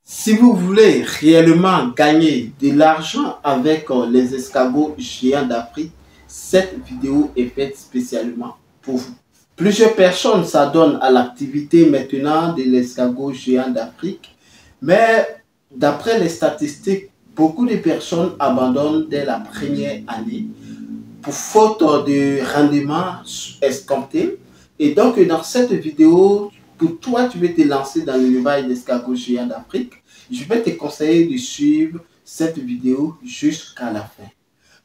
Si vous voulez réellement gagner de l'argent avec les escargots géants d'Afrique, cette vidéo est faite spécialement pour vous. Plusieurs personnes s'adonnent à l'activité maintenant de l'escargot géant d'Afrique, mais d'après les statistiques, beaucoup de personnes abandonnent dès la première année pour faute de rendement escompté. Et donc dans cette vidéo, pour toi, tu veux te lancer dans l'élevage d'escargots géants d'Afrique, je vais te conseiller de suivre cette vidéo jusqu'à la fin.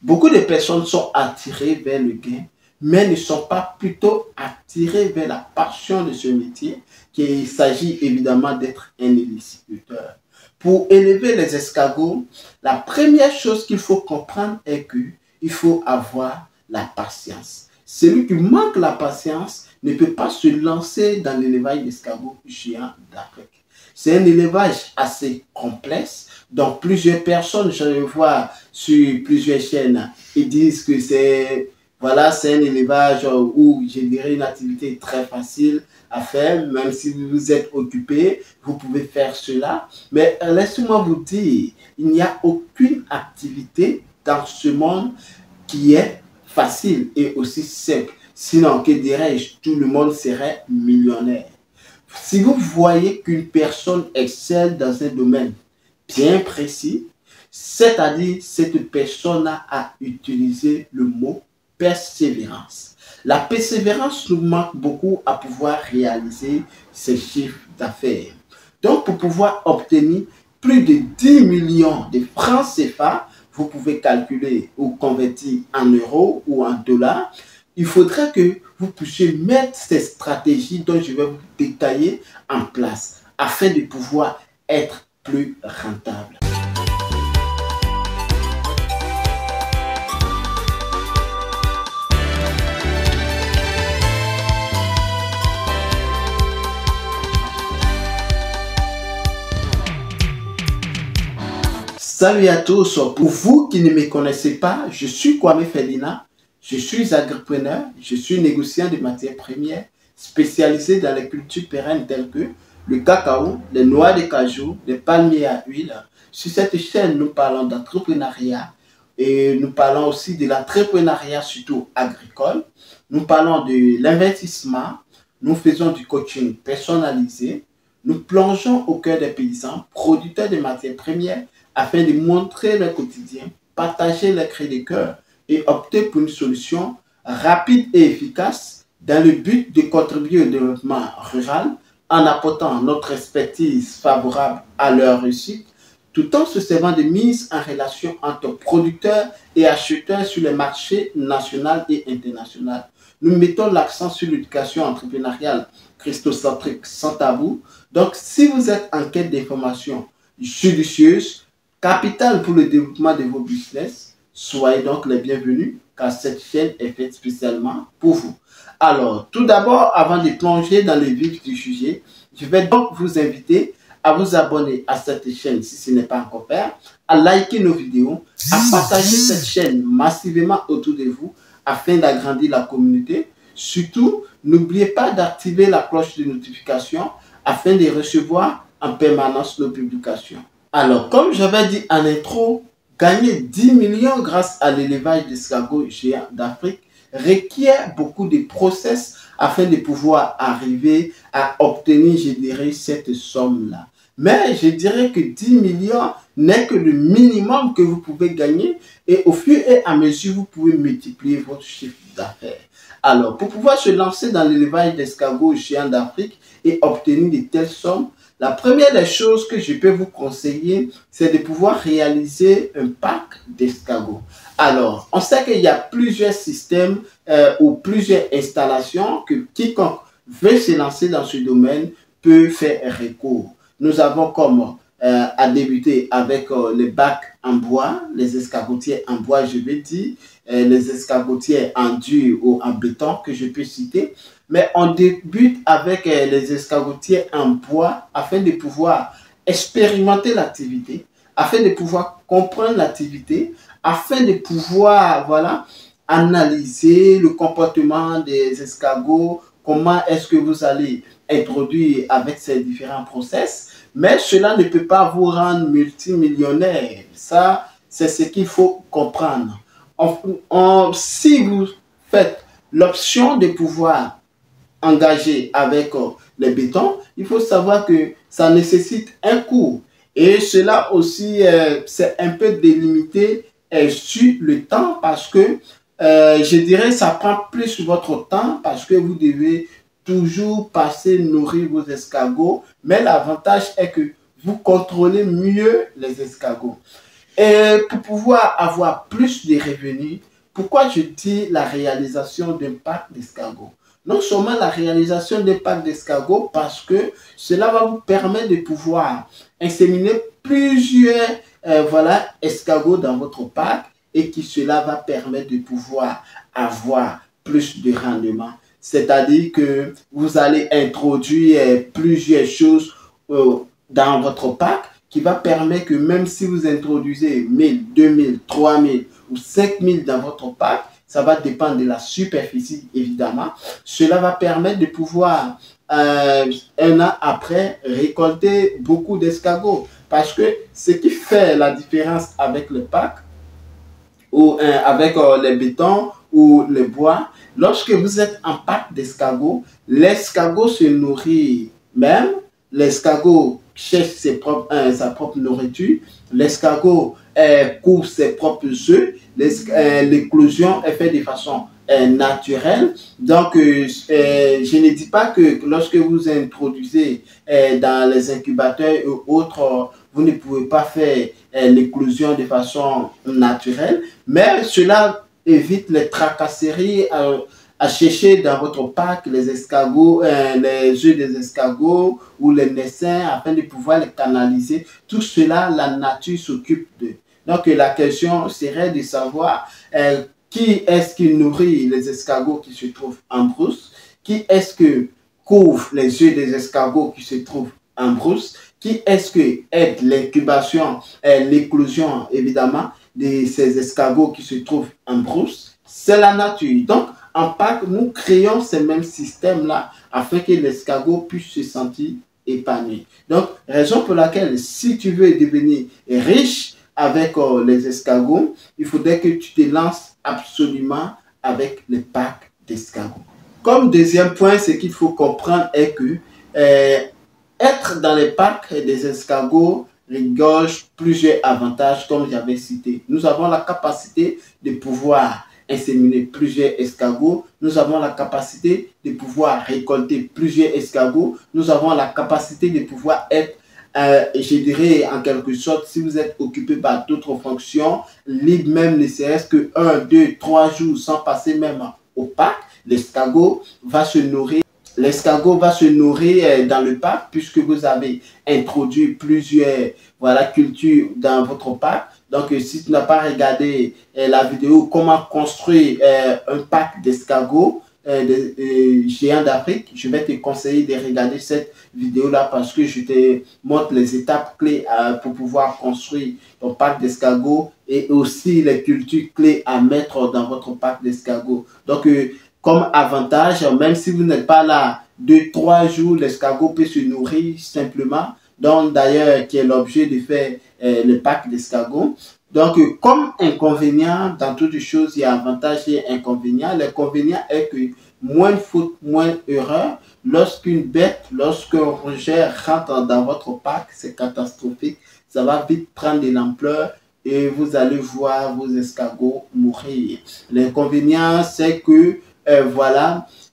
Beaucoup de personnes sont attirées vers le gain, mais ne sont pas plutôt attirées vers la passion de ce métier, qu'il s'agit évidemment d'être un éliciteur. Pour élever les escargots, la première chose qu'il faut comprendre est qu'il faut avoir la patience. Celui qui manque la patience ne peut pas se lancer dans l'élevage d'escargots géants d'Afrique. C'est un élevage assez complexe, donc plusieurs personnes, je le vois sur plusieurs chaînes, ils disent que c'est un élevage où je dirais une activité très facile à faire, même si vous êtes occupé, vous pouvez faire cela. Mais laissez-moi vous dire, il n'y a aucune activité dans ce monde qui est facile et aussi simple. Sinon, que dirais-je, tout le monde serait millionnaire. Si vous voyez qu'une personne excelle dans un domaine bien précis, c'est-à-dire cette personne a utilisé le mot persévérance. La persévérance nous manque beaucoup à pouvoir réaliser ces chiffres d'affaires. Donc, pour pouvoir obtenir plus de 10 millions de francs CFA, vous pouvez calculer ou convertir en euros ou en dollars. Il faudrait que vous puissiez mettre ces stratégies dont je vais vous détailler en place afin de pouvoir être plus rentable. Salut à tous, pour vous qui ne me connaissez pas, je suis Kwame Ferdinand. Je suis agripreneur, je suis négociant de matières premières spécialisé dans les cultures pérennes telles que le cacao, les noix de cajou, les palmiers à huile. Sur cette chaîne, nous parlons d'entrepreneuriat et nous parlons aussi de l'entrepreneuriat surtout agricole. Nous parlons de l'investissement, nous faisons du coaching personnalisé, nous plongeons au cœur des paysans, producteurs de matières premières afin de montrer leur quotidien, partager leurs cris de cœur et opter pour une solution rapide et efficace dans le but de contribuer au développement rural en apportant notre expertise favorable à leur réussite, tout en se servant de mise en relation entre producteurs et acheteurs sur les marchés nationaux et internationaux. Nous mettons l'accent sur l'éducation entrepreneuriale christocentrique sans tabou. Donc, si vous êtes en quête d'informations judicieuses, capitales pour le développement de vos business, soyez donc les bienvenus car cette chaîne est faite spécialement pour vous. Alors, tout d'abord, avant de plonger dans le vif du sujet, je vais donc vous inviter à vous abonner à cette chaîne si ce n'est pas encore fait, à liker nos vidéos, à partager cette chaîne massivement autour de vous afin d'agrandir la communauté. Surtout, n'oubliez pas d'activer la cloche de notification afin de recevoir en permanence nos publications. Alors, comme j'avais dit en intro, gagner 10 millions grâce à l'élevage d'escargots géants d'Afrique requiert beaucoup de process afin de pouvoir arriver à obtenir, je dirais, cette somme-là. Mais je dirais que 10 millions n'est que le minimum que vous pouvez gagner et au fur et à mesure, vous pouvez multiplier votre chiffre d'affaires. Alors, pour pouvoir se lancer dans l'élevage d'escargots géants d'Afrique et obtenir de telles sommes, la première des choses que je peux vous conseiller, c'est de pouvoir réaliser un pack d'escargots. Alors, on sait qu'il y a plusieurs systèmes ou plusieurs installations que quiconque veut se lancer dans ce domaine peut faire recours. Nous avons comme à débuter avec les bacs en bois, les escargotiers en bois, je vais dire, les escargotiers en dur ou en béton que je peux citer. Mais on débute avec les escargotiers en bois afin de pouvoir expérimenter l'activité, afin de pouvoir comprendre l'activité, afin de pouvoir analyser le comportement des escargots, comment est-ce que vous allez introduire avec ces différents process. Mais cela ne peut pas vous rendre multimillionnaire. Ça, c'est ce qu'il faut comprendre. Si vous faites l'option de pouvoir engager avec les bétons, il faut savoir que ça nécessite un coût. Et cela aussi, c'est un peu délimité sur le temps parce que je dirais ça prend plus votre temps parce que vous devez toujours passer nourrir vos escargots. Mais l'avantage est que vous contrôlez mieux les escargots. Et pour pouvoir avoir plus de revenus, pourquoi je dis la réalisation d'un parc d'escargots? Non seulement la réalisation d'un parc d'escargots, parce que cela va vous permettre de pouvoir inséminer plusieurs escargots dans votre parc et qui cela va permettre de pouvoir avoir plus de rendement. C'est-à-dire que vous allez introduire plusieurs choses dans votre parc qui va permettre que même si vous introduisez 1000, 2000, 3000 ou 5000 dans votre parc, ça va dépendre de la superficie évidemment. Cela va permettre de pouvoir, un an après, récolter beaucoup d'escargots. Parce que ce qui fait la différence avec le parc ou avec les bétons ou le bois, lorsque vous êtes en parc d'escargots, l'escargot se nourrit même, l'escargot cherche sa propre nourriture, l'escargot couvre ses propres œufs, l'éclosion est faite de façon naturelle. Donc, je ne dis pas que lorsque vous introduisez dans les incubateurs ou autres, vous ne pouvez pas faire l'éclosion de façon naturelle, mais cela évite les tracasseries à chercher dans votre parc les escargots, les œufs des escargots ou les naissins afin de pouvoir les canaliser. Tout cela, la nature s'occupe de. Donc, la question serait de savoir qui est-ce qui nourrit les escargots qui se trouvent en brousse, qui est-ce que couvre les œufs des escargots qui se trouvent en brousse, qui est-ce que aide l'incubation, l'éclosion évidemment de ces escargots qui se trouvent en brousse. C'est la nature. Donc, en parc, nous créons ces mêmes systèmes-là afin que l'escargot puisse se sentir épanoui. Donc, raison pour laquelle, si tu veux devenir riche avec les escargots, il faudrait que tu te lances absolument avec les parcs d'escargots. Comme deuxième point, ce qu'il faut comprendre est que être dans les parcs des escargots regorge plusieurs avantages, comme j'avais cité. Nous avons la capacité de pouvoir inséminer plusieurs escargots. Nous avons la capacité de pouvoir récolter plusieurs escargots. Nous avons la capacité de pouvoir être, je dirais en quelque sorte, si vous êtes occupé par d'autres fonctions, libre même ne serait-ce que 1, 2, 3 jours sans passer même au parc, l'escargot va se nourrir. L'escargot va se nourrir dans le parc puisque vous avez introduit plusieurs cultures dans votre parc. Donc, si tu n'as pas regardé la vidéo comment construire un parc d'escargots géants d'Afrique, je vais te conseiller de regarder cette vidéo-là parce que je te montre les étapes clés pour pouvoir construire ton parc d'escargots et aussi les cultures clés à mettre dans votre parc d'escargots. Donc, comme avantage, même si vous n'êtes pas là 2-3 jours, l'escargot peut se nourrir simplement. Donc, d'ailleurs, qui est l'objet de faire le parc d'escargots. Donc, comme inconvénient, dans toutes les choses, il y a avantage et inconvénient. L'inconvénient est que moins de fautes, moins d'erreurs. Lorsqu'une bête, lorsqu'un rejet rentre dans votre parc, c'est catastrophique. Ça va vite prendre de l'ampleur et vous allez voir vos escargots mourir. L'inconvénient, c'est que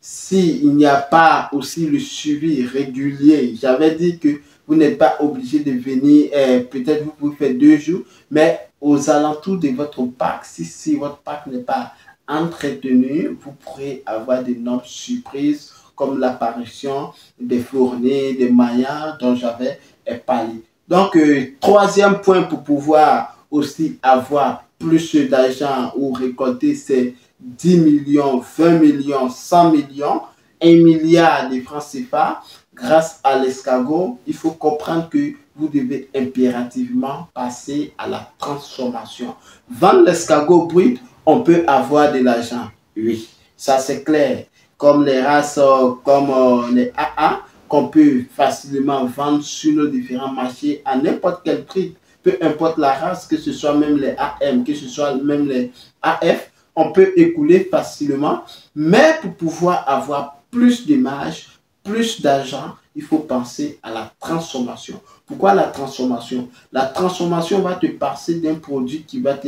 s'il n'y a pas aussi le suivi régulier, j'avais dit que vous n'êtes pas obligé de venir, peut-être vous pouvez faire 2 jours, mais aux alentours de votre parc, si votre parc n'est pas entretenu, vous pourrez avoir d'énormes surprises comme l'apparition des fournées, des maillards dont j'avais parlé. Donc, troisième point pour pouvoir aussi avoir plus d'argent ou récolter ces 10 millions, 20 millions, 100 millions, 1 milliard de francs CFA grâce à l'escargot, il faut comprendre que vous devez impérativement passer à la transformation. Vendre l'escargot brut, on peut avoir de l'argent. Oui, ça c'est clair. Comme les races, comme les AA, qu'on peut facilement vendre sur nos différents marchés à n'importe quel prix, peu importe la race, que ce soit même les AM, que ce soit même les AF, on peut écouler facilement. Mais pour pouvoir avoir plus d'image, plus d'argent, il faut penser à la transformation. Pourquoi la transformation? La transformation va te passer d'un produit qui va te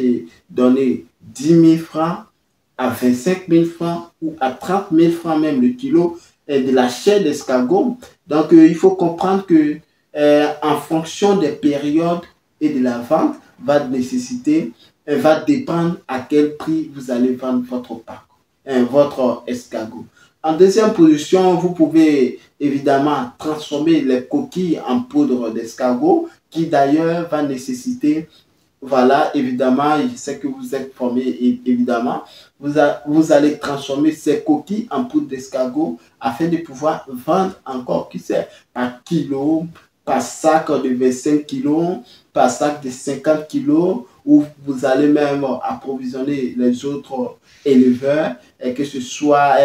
donner 10 000 francs à 25 000 francs ou à 30 000 francs même le kilo de la chair d'escargot. Donc, il faut comprendre que en fonction des périodes et de la vente, va nécessiter, va dépendre à quel prix vous allez vendre votre escargot. En deuxième position, vous pouvez évidemment transformer les coquilles en poudre d'escargot, qui d'ailleurs va nécessiter, voilà, évidemment, je sais que vous êtes formé, évidemment, vous allez transformer ces coquilles en poudre d'escargot afin de pouvoir vendre encore, qui sait, par kilo, par sac de 25 kilos, par sac de 50 kilos, où vous allez même approvisionner les autres éleveurs, et que ce soit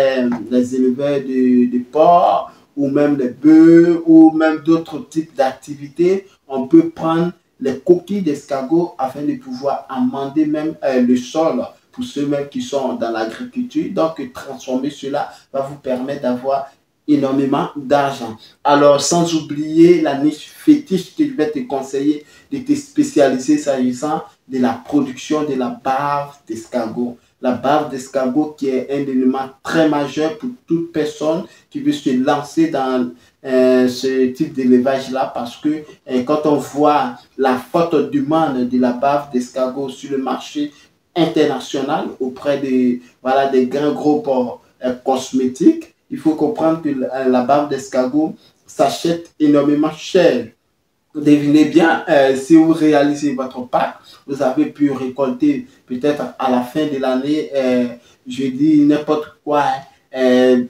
les éleveurs de porc, ou même les bœufs, ou même d'autres types d'activités. On peut prendre les coquilles d'escargot afin de pouvoir amender même le sol pour ceux même qui sont dans l'agriculture. Donc, transformer cela va vous permettre d'avoir énormément d'argent. Alors, sans oublier la niche fétiche que je vais te conseiller de te spécialiser s'agissant de la production de la bave d'escargot. La bave d'escargot qui est un élément très majeur pour toute personne qui veut se lancer dans ce type d'élevage-là, parce que quand on voit la forte demande de la bave d'escargot sur le marché international auprès de, voilà, des grands groupes cosmétiques, il faut comprendre que la bave d'escargot s'achète énormément cher. Devinez bien, si vous réalisez votre pack, vous avez pu récolter peut-être à la fin de l'année, je dis n'importe quoi, 1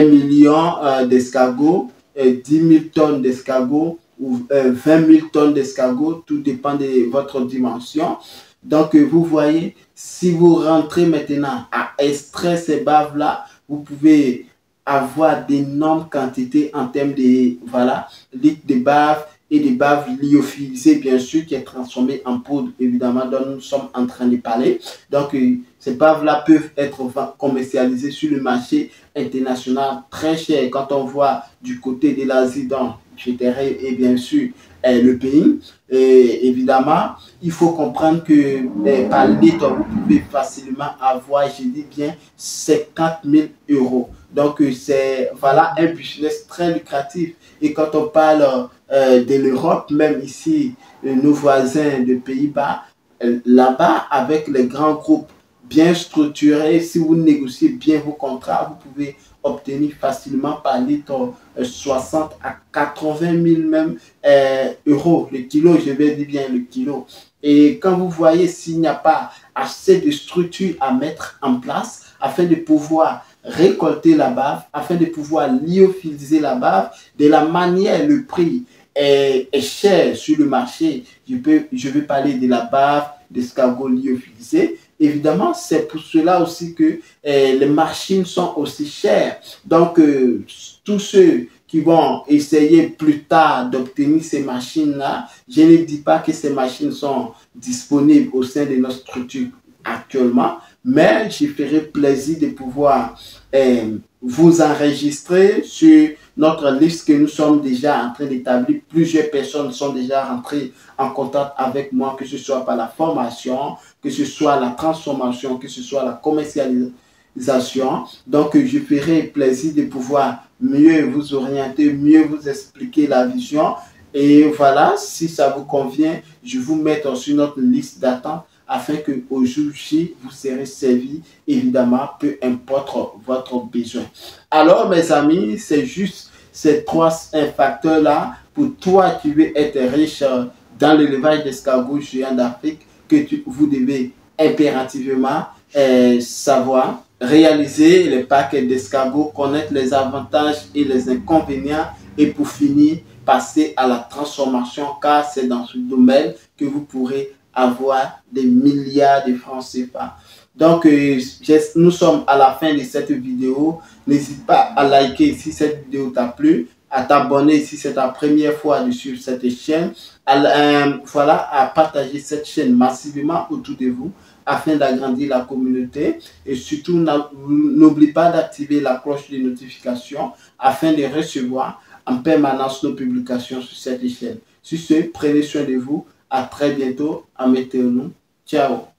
million d'escargots, 10 000 tonnes d'escargots ou 20 000 tonnes d'escargots, tout dépend de votre dimension. Donc, vous voyez, si vous rentrez maintenant à extraire ces baves-là, vous pouvez avoir d'énormes quantités en termes de, voilà, litres de bave et des baves lyophilisées, bien sûr, qui est transformée en poudre, évidemment, dont nous sommes en train de parler. Donc, ces baves-là peuvent être commercialisées sur le marché international très cher. Quand on voit du côté de l'Asie, donc, je dirais, et bien sûr, le pays. Et évidemment, il faut comprendre que par litre, vous pouvez facilement avoir, je dis bien, 50 000 euros. Donc, c'est, voilà, un business très lucratif. Et quand on parle de l'Europe, même ici, nos voisins de Pays-Bas, là-bas, avec les grands groupes bien structurés, si vous négociez bien vos contrats, vous pouvez obtenir facilement par litre 60 à 80 000 même euros le kilo, je vais dire bien le kilo. Et quand vous voyez s'il n'y a pas assez de structures à mettre en place afin de pouvoir récolter la bave, afin de pouvoir lyophiliser la bave, de la manière, le prix est cher sur le marché. Je vais parler de la bave d'escargot lyophilisé. Évidemment, c'est pour cela aussi que les machines sont aussi chères. Donc, tous ceux qui vont essayer plus tard d'obtenir ces machines-là, je ne dis pas que ces machines sont disponibles au sein de notre structure actuellement, mais je ferai plaisir de pouvoir vous enregistrer sur notre liste que nous sommes déjà en train d'établir. Plusieurs personnes sont déjà rentrées en contact avec moi, que ce soit par la formation, que ce soit la transformation, que ce soit la commercialisation. Donc, je ferai plaisir de pouvoir mieux vous orienter, mieux vous expliquer la vision. Et voilà, si ça vous convient, je vous mets sur notre liste d'attente afin qu'au jour J, vous serez servi, évidemment, peu importe votre besoin. Alors, mes amis, c'est juste ces trois facteurs-là pour toi qui veux être riche dans l'élevage d'escargots géants d'Afrique que vous devez impérativement savoir réaliser les paquets d'escargots, connaître les avantages et les inconvénients et pour finir, passer à la transformation car c'est dans ce domaine que vous pourrez avoir des milliards de francs CFA. Donc, nous sommes à la fin de cette vidéo. N'hésite pas à liker si cette vidéo t'a plu. à t'abonner si c'est ta première fois de suivre cette chaîne, voilà, à partager cette chaîne massivement autour de vous afin d'agrandir la communauté. Et surtout, n'oublie pas d'activer la cloche de notification afin de recevoir en permanence nos publications sur cette chaîne. Sur ce, prenez soin de vous. À très bientôt. Amettez-nous. Ciao.